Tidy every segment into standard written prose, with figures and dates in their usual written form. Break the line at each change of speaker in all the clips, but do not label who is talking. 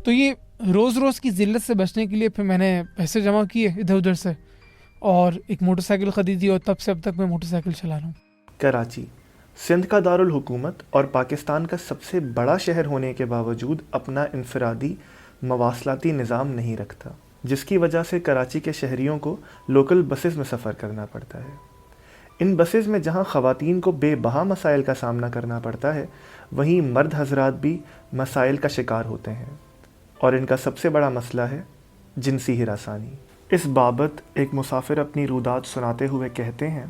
تو یہ روز روز کی ذلت سے بچنے کے لیے پھر میں نے پیسے جمع کیے ادھر ادھر سے اور ایک موٹر سائیکل خریدی اور تب سے اب تک میں موٹر سائیکل چلا رہا ہوں.
کراچی سندھ کا دارالحکومت اور پاکستان کا سب سے بڑا شہر ہونے کے باوجود اپنا انفرادی مواصلاتی نظام نہیں رکھتا، جس کی وجہ سے کراچی کے شہریوں کو لوکل بسز میں سفر کرنا پڑتا ہے. ان بسز میں جہاں خواتین کو بے بہا مسائل کا سامنا کرنا پڑتا ہے، وہیں مرد حضرات بھی مسائل کا شکار ہوتے ہیں، اور ان کا سب سے بڑا مسئلہ ہے جنسی ہراسانی. اس بابت ایک مسافر اپنی رودات سناتے ہوئے کہتے ہیں،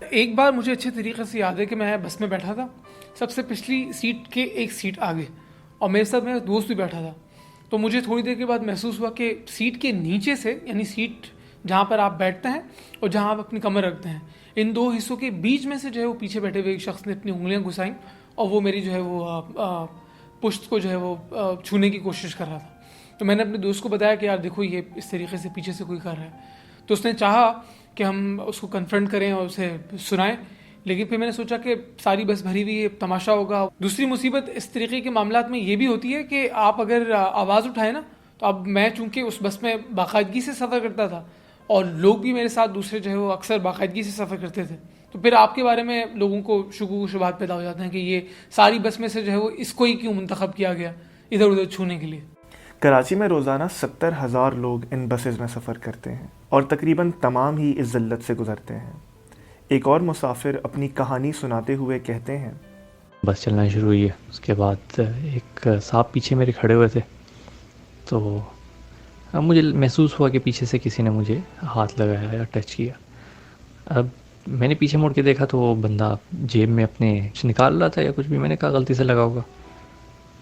ایک بار مجھے اچھے طریقے سے یاد ہے کہ میں بس میں بیٹھا تھا، سب سے پچھلی سیٹ کے ایک سیٹ آگے، اور میرے ساتھ میرا دوست بھی بیٹھا تھا. تو مجھے تھوڑی دیر کے بعد محسوس ہوا کہ سیٹ کے نیچے سے، یعنی سیٹ جہاں پر آپ بیٹھتے ہیں اور جہاں آپ اپنی کمر رکھتے ہیں، ان دو حصوں کے بیچ میں سے جو ہے وہ پیچھے بیٹھے ہوئے ایک شخص نے اپنی انگلیاں گھسائیں اور وہ میری جو ہے وہ پشت کو جو ہے وہ چھونے کی کوشش کر رہا تھا. تو میں نے اپنے دوست کو بتایا کہ یار دیکھو یہ اس طریقے سے پیچھے سے کوئی کر رہا ہے. تو اس نے چاہا کہ ہم اس کو کنفرنٹ کریں اور اسے سنائیں، لیکن پھر میں نے سوچا کہ ساری بس بھری ہوئی تماشا ہوگا. دوسری مصیبت اس طریقے کے معاملات میں یہ بھی ہوتی ہے کہ آپ اگر آواز اٹھائیں نا، تو اب میں چونکہ اس بس میں باقاعدگی سے سفر کرتا تھا اور لوگ بھی میرے ساتھ دوسرے جو ہے وہ اکثر باقاعدگی سے سفر کرتے تھے، تو پھر آپ کے بارے میں لوگوں کو شکوک و شبہات پیدا ہو جاتے ہیں کہ یہ ساری بس میں سے جو ہے وہ اس کو ہی کیوں منتخب کیا گیا ادھر ادھر چھونے کے لیے.
کراچی میں روزانہ 70,000 لوگ ان بسز میں سفر کرتے ہیں اور تقریباً تمام ہی اس ذلت سے گزرتے ہیں. ایک اور مسافر اپنی کہانی سناتے ہوئے کہتے ہیں،
بس چلنا شروع ہوئی ہے، اس کے بعد ایک صاحب پیچھے میرے کھڑے ہوئے تھے، تو اب مجھے محسوس ہوا کہ پیچھے سے کسی نے مجھے ہاتھ لگایا یا ٹچ کیا. اب میں نے پیچھے مڑ کے دیکھا تو وہ بندہ جیب میں اپنے نکال رہا تھا یا کچھ بھی، میں نے کہا غلطی سے لگا ہوگا.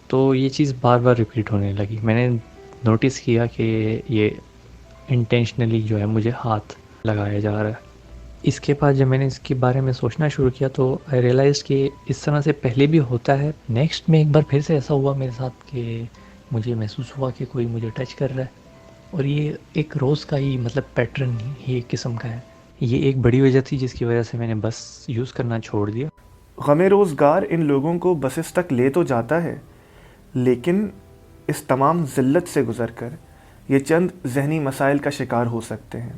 تو یہ چیز بار بار ریپیٹ ہونے لگی. میں نے نوٹس کیا کہ یہ انٹینشنلی جو ہے مجھے ہاتھ لگایا جا رہا ہے. اس کے بعد جب میں نے اس کے بارے میں سوچنا شروع کیا تو آئی ریئلائز کہ اس طرح سے پہلے بھی ہوتا ہے. نیکسٹ میں ایک بار پھر سے ایسا ہوا میرے ساتھ کہ مجھے محسوس ہوا کہ کوئی مجھے ٹچ کر رہا ہے، اور یہ ایک روز کا ہی مطلب پیٹرن ہی ایک قسم کا ہے. یہ ایک بڑی وجہ تھی جس کی وجہ سے میں نے بس یوز کرنا چھوڑ دیا.
غم روزگار ان لوگوں کو بسز تک لے تو جاتا ہے، لیکن اس تمام ذلت سے گزر کر یہ چند ذہنی مسائل کا شکار ہو سکتے ہیں.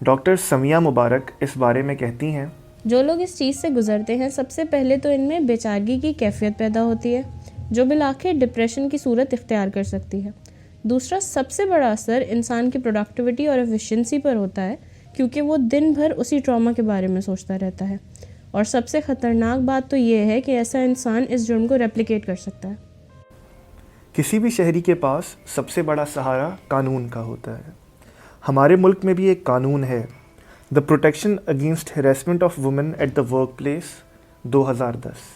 ڈاکٹر سمیہ مبارک اس بارے میں کہتی ہیں،
جو لوگ اس چیز سے گزرتے ہیں، سب سے پہلے تو ان میں بے چارگی کی کیفیت پیدا ہوتی ہے جو بالآخر ڈپریشن کی صورت اختیار کر سکتی ہے. دوسرا سب سے بڑا اثر انسان کی پروڈکٹیوٹی اور ایفیشنسی پر ہوتا ہے، کیونکہ وہ دن بھر اسی ٹراما کے بارے میں سوچتا رہتا ہے. اور سب سے خطرناک بات تو یہ ہے کہ ایسا انسان اس جرم کو ریپلیکیٹ کر سکتا ہے.
کسی بھی شہری کے پاس سب سے بڑا سہارا قانون کا ہوتا ہے. ہمارے ملک میں بھی ایک قانون ہے، the protection against harassment of women at the workplace 2010.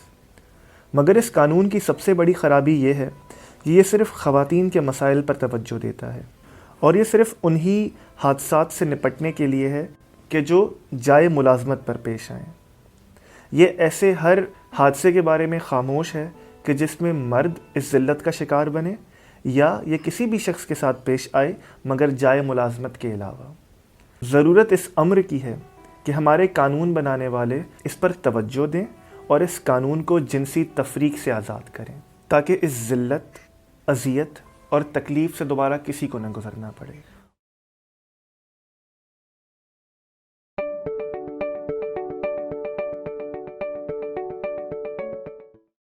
مگر اس قانون کی سب سے بڑی خرابی یہ ہے کہ یہ صرف خواتین کے مسائل پر توجہ دیتا ہے، اور یہ صرف انہی حادثات سے نپٹنے کے لیے ہے کہ جو جائے ملازمت پر پیش آئیں. یہ ایسے ہر حادثے کے بارے میں خاموش ہے کہ جس میں مرد اس ذلت کا شکار بنے، یا یہ کسی بھی شخص کے ساتھ پیش آئے مگر جائے ملازمت کے علاوہ. ضرورت اس امر کی ہے کہ ہمارے قانون بنانے والے اس پر توجہ دیں اور اس قانون کو جنسی تفریق سے آزاد کریں، تاکہ اس ذلت، اذیت اور تکلیف سے دوبارہ کسی کو نہ گزرنا پڑے.